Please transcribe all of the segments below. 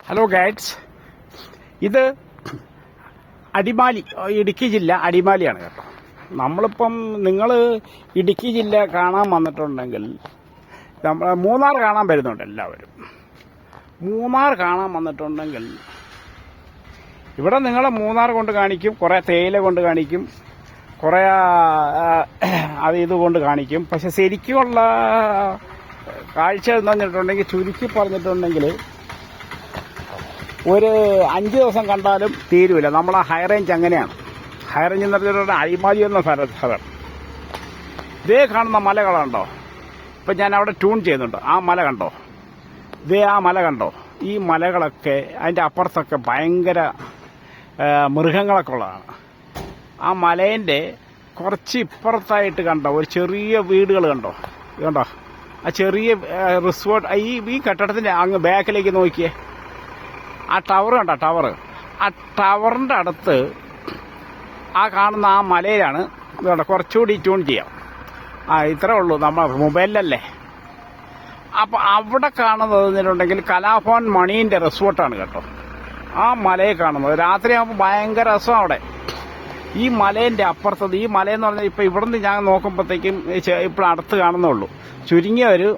Hello guides, ഇത് അടിമാലി, ഇടുക്കി ജില്ല അടിമാലിയാണ് കേട്ടോ. നമ്മളിപ്പം നിങ്ങൾ ഇടുക്കി ജില്ല കാണാൻ വന്നിട്ടുണ്ടെങ്കിൽ നമ്മൾ മൂന്നാർ കാണാൻ വരുന്നുണ്ട്. എല്ലാവരും മൂന്നാർ കാണാൻ വന്നിട്ടുണ്ടെങ്കിൽ ഇവിടെ നിങ്ങളെ മൂന്നാർ കൊണ്ട് കാണിക്കും, കുറേ തേയില കൊണ്ട് കാണിക്കും, കുറേ അത് ഇതുകൊണ്ട് കാണിക്കും. പക്ഷെ ശരിക്കുമുള്ള കാഴ്ച എന്ന് പറഞ്ഞിട്ടുണ്ടെങ്കിൽ, ചുരുക്കി പറഞ്ഞിട്ടുണ്ടെങ്കിൽ, ഒരു 5 ദിവസം കണ്ടാലും തീരുമില്ല. നമ്മളെ ഹൈ റേഞ്ച് അങ്ങനെയാണ്. ഹൈ റേഞ്ച് എന്ന് പറഞ്ഞിട്ടുണ്ടെങ്കിൽ അടിമാലി എന്ന സ്ഥലം. ഇതേ കാണുന്ന മലകളുണ്ടോ? ഇപ്പം ഞാൻ അവിടെ ട്യൂൺ ചെയ്യുന്നുണ്ട്. ആ മല കണ്ടോ? ഇതേ ആ മല കണ്ടോ? ഈ മലകളൊക്കെ അതിൻ്റെ അപ്പുറത്തൊക്കെ ഭയങ്കര മൃഗങ്ങളൊക്കെ ഉള്ളതാണ്. ആ മലേൻ്റെ കുറച്ച് ഇപ്പുറത്തായിട്ട് കണ്ടോ ഒരു ചെറിയ വീടുകൾ കണ്ടോ? ആ ചെറിയ റിസോർട്ട്. ഈ കെട്ടിടത്തിൻ്റെ അങ്ങ് ബാക്കിലേക്ക് നോക്കിയേ, ആ ടവർ കണ്ടോ? ആ ടവറിൻ്റെ അടുത്ത് ആ കാണുന്ന ആ മലയിലാണ്. ഇതുകൊണ്ട് കുറച്ചുകൂടി ട്യൂൺ ചെയ്യാം. ഇത്രേ ഉള്ളൂ, നമ്മൾ മൊബൈലിലല്ലേ. അപ്പം അവിടെ കാണുന്നതെന്നുണ്ടെങ്കിൽ കലാഭവൻ മണീൻ്റെ റിസോർട്ടാണ് കേട്ടോ. ആ മലയെ കാണുന്നത് രാത്രിയാകുമ്പോൾ ഭയങ്കര രസമാണ് അവിടെ. ഈ മലേൻ്റെ അപ്പുറത്തത്, ഈ മലയെന്ന് പറഞ്ഞാൽ ഇപ്പം ഇവിടുന്ന് ഞാൻ നോക്കുമ്പോഴത്തേക്കും ഇപ്പോൾ അടുത്ത് കാണുന്നുള്ളൂ. ചുരുങ്ങിയ ഒരു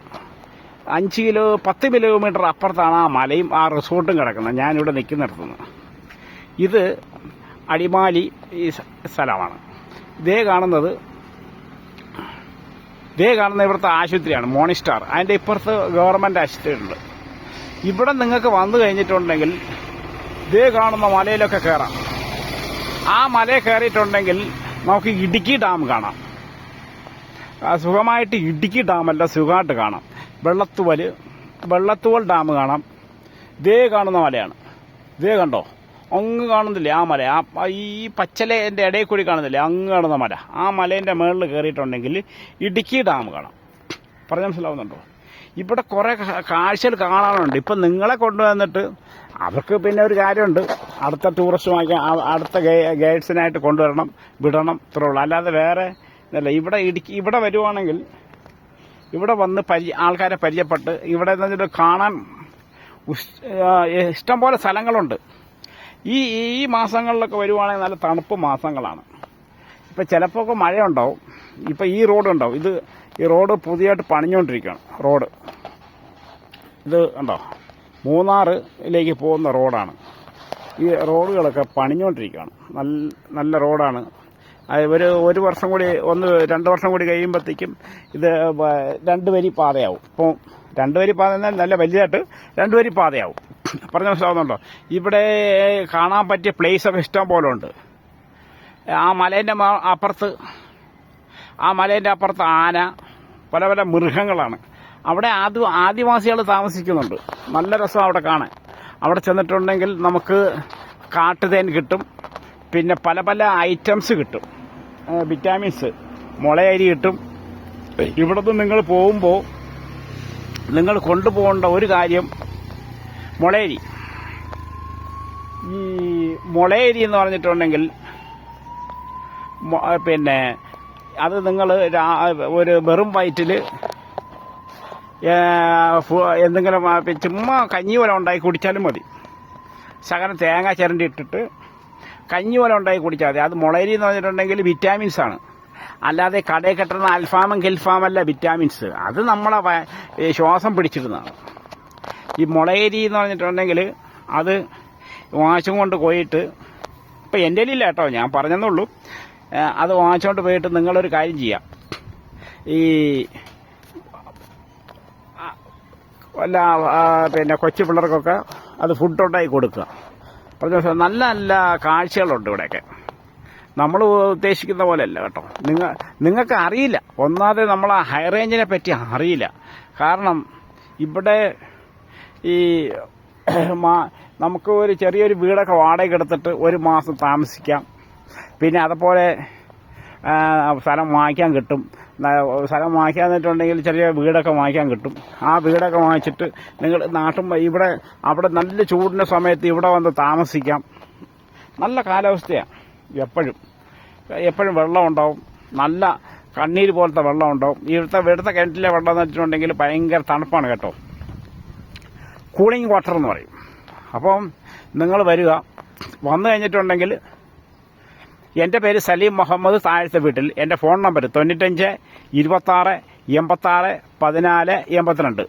10 കിലോമീറ്റർ അപ്പുറത്താണ് ആ മലയും ആ റിസോർട്ടും കിടക്കുന്നത്, ഞാനിവിടെ നിൽക്കുന്നിടത്തുനിന്ന്. ഇത് അടിമാലി ഈ സ്ഥലമാണ്. ഇതേ കാണുന്ന ഇവിടുത്തെ ആശുപത്രിയാണ്, മോണിസ്റ്റാർ. അതിൻ്റെ ഇപ്പുറത്ത് ഗവൺമെൻറ് ആശുപത്രി ഉണ്ട്. ഇവിടെ നിങ്ങൾക്ക് വന്നു കഴിഞ്ഞിട്ടുണ്ടെങ്കിൽ ഇതേ കാണുന്ന മലയിലൊക്കെ കയറാം. ആ മലയിൽ കയറിയിട്ടുണ്ടെങ്കിൽ നമുക്ക് ഇടുക്കി ഡാം കാണാം. സുഖമായിട്ട് ഇടുക്കി ഡാമല്ല, സുഖമായിട്ട് കാണാം. വെള്ളത്തുവൽ ഡാം കാണാം. ഇതേ കാണുന്ന മലയാണ്. ഇതേ കണ്ടോ? അങ്ങ് കാണുന്നില്ലേ ആ മല? ഈ പച്ചലേൻ്റെ ഇടയിൽ കൂടി കാണുന്നില്ലേ അങ്ങ് കാണുന്ന മല? ആ മലേൻ്റെ മുകളിൽ കയറിയിട്ടുണ്ടെങ്കിൽ ഇടുക്കി ഡാം കാണാം. പറഞ്ഞ മനസ്സിലാവുന്നുണ്ടോ? ഇവിടെ കുറേ കാഴ്ചകൾ കാണാനുണ്ട്. ഇപ്പം നിങ്ങളെ കൊണ്ടുവന്നിട്ട് അവർക്ക് പിന്നെ ഒരു കാര്യമുണ്ട്, അടുത്ത ടൂറിസ്റ്റുമായി അടുത്ത ഗൈഡ്സിനായിട്ട് കൊണ്ടുവരണം, വിടണം, ഇത്രേ ഉള്ളൂ. അല്ലാതെ വേറെ ഇതല്ല. ഇവിടെ വരുവാണെങ്കിൽ ഇവിടെ വന്ന് ആൾക്കാരെ പരിചയപ്പെട്ട് ഇവിടെ എന്ന് വെച്ചിട്ട് കാണാൻ ഇഷ്ടംപോലെ സ്ഥലങ്ങളുണ്ട്. ഈ മാസങ്ങളിലൊക്കെ വരുവാണെങ്കിൽ നല്ല തണുപ്പ് മാസങ്ങളാണ്. ഇപ്പം ചിലപ്പോൾ ഒക്കെ മഴയുണ്ടാവും. ഇപ്പം ഈ റോഡ് ഉണ്ടാവും. ഈ റോഡ് പുതിയതായിട്ട് പണിഞ്ഞുകൊണ്ടിരിക്കുകയാണ്. റോഡ് ഇത് കണ്ടോ? മൂന്നാറിലേക്ക് പോകുന്ന റോഡാണ്. ഈ റോഡുകളൊക്കെ പണിഞ്ഞുകൊണ്ടിരിക്കുകയാണ്. നല്ല റോഡാണ്. ഒരു വർഷം കൂടി 2 വർഷം കൂടി കഴിയുമ്പോഴത്തേക്കും ഇത് 2 വരി പാതയാവും. ഇപ്പോൾ 2 വരി പാത എന്നാൽ നല്ല വലുതായിട്ട് 2 വരി പാതയാവും. പറഞ്ഞ മനസ്സിലാവുന്നുണ്ടോ? ഇവിടെ കാണാൻ പറ്റിയ പ്ലേസൊക്കെ ഇഷ്ടം പോലെ ഉണ്ട്. ആ മലേൻ്റെ അപ്പുറത്ത് ആന, പല പല മൃഗങ്ങളാണ്. അവിടെ ആദിവാസികൾ താമസിക്കുന്നുണ്ട്. നല്ല രസം അവിടെ കാണാൻ. അവിടെ ചെന്നിട്ടുണ്ടെങ്കിൽ നമുക്ക് കാട്ടുതേൻ കിട്ടും, പിന്നെ പല പല ഐറ്റംസ് കിട്ടും, വിറ്റാമിൻസ്, മുളയരി കിട്ടും. ഇവിടുന്ന് നിങ്ങൾ പോകുമ്പോൾ നിങ്ങൾ കൊണ്ടുപോകേണ്ട ഒരു കാര്യം മുളയരി. ഈ മുളയരി എന്ന് പറഞ്ഞിട്ടുണ്ടെങ്കിൽ പിന്നെ അത് നിങ്ങൾ ഒരു വെറും വയറ്റിൽ എന്തെങ്കിലും ചുമ്മാ കഞ്ഞി പോലെ ഉണ്ടാക്കി കുടിച്ചാലും മതി. ശകലം തേങ്ങ ചിരണ്ടി ഇട്ടിട്ട് കഞ്ഞി പോലെ ഉണ്ടാക്കി കുടിച്ചാൽ മതി. അത് മുളയരി എന്ന് പറഞ്ഞിട്ടുണ്ടെങ്കിൽ വിറ്റാമിൻസാണ്. അല്ലാതെ കടയിൽ കെട്ടുന്ന അൽഫാമും ഗിൽഫാമല്ല വിറ്റാമിൻസ്. അത് നമ്മളെ ശ്വാസം പിടിച്ചിരുന്നതാണ്. ഈ മുളയരി എന്ന് പറഞ്ഞിട്ടുണ്ടെങ്കിൽ അത് വാശം കൊണ്ട് പോയിട്ട്, ഇപ്പം എൻ്റെ ഇല്ല കേട്ടോ, ഞാൻ പറഞ്ഞെന്നുള്ളൂ. അത് വാങ്ങിച്ചുകൊണ്ട് പോയിട്ട് നിങ്ങളൊരു കാര്യം ചെയ്യാം. ഈ പിന്നെ കൊച്ചു പിള്ളേർക്കൊക്കെ അത് ഫുഡ് ഉണ്ടാക്കി കൊടുക്കുക. പറഞ്ഞ നല്ല നല്ല കാഴ്ചകളുണ്ട് ഇവിടെയൊക്കെ. നമ്മൾ ഉദ്ദേശിക്കുന്ന പോലെയല്ല കേട്ടോ. നിങ്ങൾക്ക് അറിയില്ല. ഒന്നാമത് നമ്മൾ ആ ഹൈ റേഞ്ചിനെ പറ്റി അറിയില്ല. കാരണം ഇവിടെ ഈ നമുക്ക് ഒരു ചെറിയൊരു വീടൊക്കെ വാടകയ്ക്ക് എടുത്തിട്ട് 1 മാസം താമസിക്കാം. പിന്നെ അതുപോലെ സ്ഥലം വാങ്ങിക്കാൻ കിട്ടും. സ്ഥലം വാങ്ങിക്കാൻ എന്നിട്ടുണ്ടെങ്കിൽ ചെറിയ വീടൊക്കെ വാങ്ങിക്കാൻ കിട്ടും. ആ വീടൊക്കെ വാങ്ങിച്ചിട്ട് നിങ്ങൾ അവിടെ നല്ല ചൂടിൻ്റെ സമയത്ത് ഇവിടെ വന്ന് താമസിക്കാം. നല്ല കാലാവസ്ഥയാണ്. എപ്പോഴും വെള്ളം ഉണ്ടാവും. നല്ല കണ്ണീര് പോലത്തെ വെള്ളം ഉണ്ടാവും. ഇവിടുത്തെ കിണറ്റിലെ വെള്ളം എന്ന് വെച്ചിട്ടുണ്ടെങ്കിൽ ഭയങ്കര തണുപ്പാണ് കേട്ടോ. കൂളിംഗ് വാട്ടർ എന്ന് പറയും. അപ്പം നിങ്ങൾ വരിക. വന്നു കഴിഞ്ഞിട്ടുണ്ടെങ്കിൽ എൻ്റെ പേര് സലീം മുഹമ്മദ്, താഴത്തെ വീട്ടിൽ. എൻ്റെ ഫോൺ നമ്പർ 95 26 86 14 82.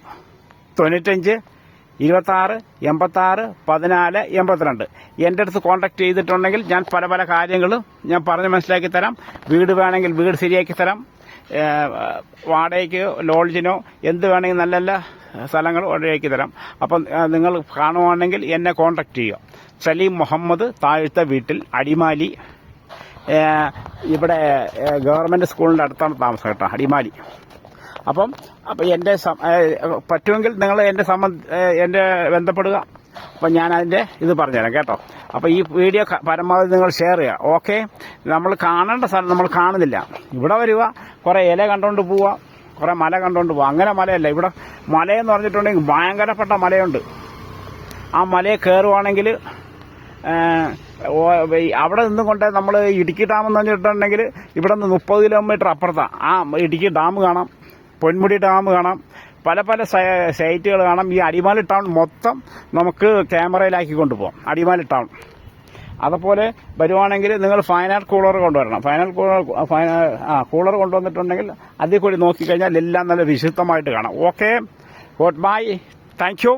95 26 86 14 82. എൻ്റെ അടുത്ത് കോൺടാക്ട് ചെയ്തിട്ടുണ്ടെങ്കിൽ ഞാൻ പല പല കാര്യങ്ങളും ഞാൻ പറഞ്ഞ് മനസ്സിലാക്കി തരാം. വീട് വേണമെങ്കിൽ വീട് ശരിയാക്കി തരാം. വാടകയ്ക്ക്, ലോഡ്ജിനോ എന്ത് വേണമെങ്കിൽ നല്ല നല്ല സ്ഥലങ്ങൾ ഒഴിവാക്കി തരാം. അപ്പം നിങ്ങൾ കാണുവാണെങ്കിൽ എന്നെ കോൺടാക്ട് ചെയ്യുക. സലീം മുഹമ്മദ്, താഴത്തെ വീട്ടിൽ, അടിമാലി. ഇവിടെ ഗവൺമെൻറ് സ്കൂളിൻ്റെ അടുത്താണ് താമസം കേട്ടോ, അടിമാലി. അപ്പം എൻ്റെ പറ്റുമെങ്കിൽ നിങ്ങൾ എൻ്റെ ബന്ധപ്പെടുക. അപ്പം ഞാൻ അതിൻ്റെ ഇത് പറഞ്ഞുതരാം കേട്ടോ. അപ്പോൾ ഈ വീഡിയോ പരമാവധി നിങ്ങൾ ഷെയർ ചെയ്യുക. ഓക്കെ. നമ്മൾ കാണേണ്ട സ്ഥലം നമ്മൾ കാണുന്നില്ല. ഇവിടെ വരിക, കുറേ ഇല കണ്ടുകൊണ്ട് പോവുക, കുറേ മല കണ്ടുകൊണ്ട് പോവുക. അങ്ങനെ മലയല്ല. ഇവിടെ മലയെന്ന് പറഞ്ഞിട്ടുണ്ടെങ്കിൽ ഭയങ്കരപ്പെട്ട മലയുണ്ട്. ആ മലയെ കയറുവാണെങ്കിൽ അവിടെ നിന്നും കൊണ്ട് നമ്മൾ ഇടുക്കി ഡാം എന്ന് പറഞ്ഞിട്ടുണ്ടെങ്കിൽ ഇവിടെ നിന്ന് 30 കിലോമീറ്റർ അപ്പുറത്താണ് ആ ഇടുക്കി ഡാം കാണാം, പൊന്മുടി ഡാം കാണാം, പല പല സൈറ്റുകൾ കാണാം. ഈ അടിമാലി ടൗൺ മൊത്തം നമുക്ക് ക്യാമറയിലാക്കി കൊണ്ടുപോകാം, അടിമാലി ടൗൺ. അതുപോലെ വരുവാണെങ്കിൽ നിങ്ങൾ ഫൈനൽ കൂളർ കൊണ്ടുവരണം. കൂളർ കൊണ്ടുവന്നിട്ടുണ്ടെങ്കിൽ അതിൽ കൂടി നോക്കിക്കഴിഞ്ഞാൽ എല്ലാം നല്ല വിശുദ്ധമായിട്ട് കാണാം. Okay, good bye, thank you.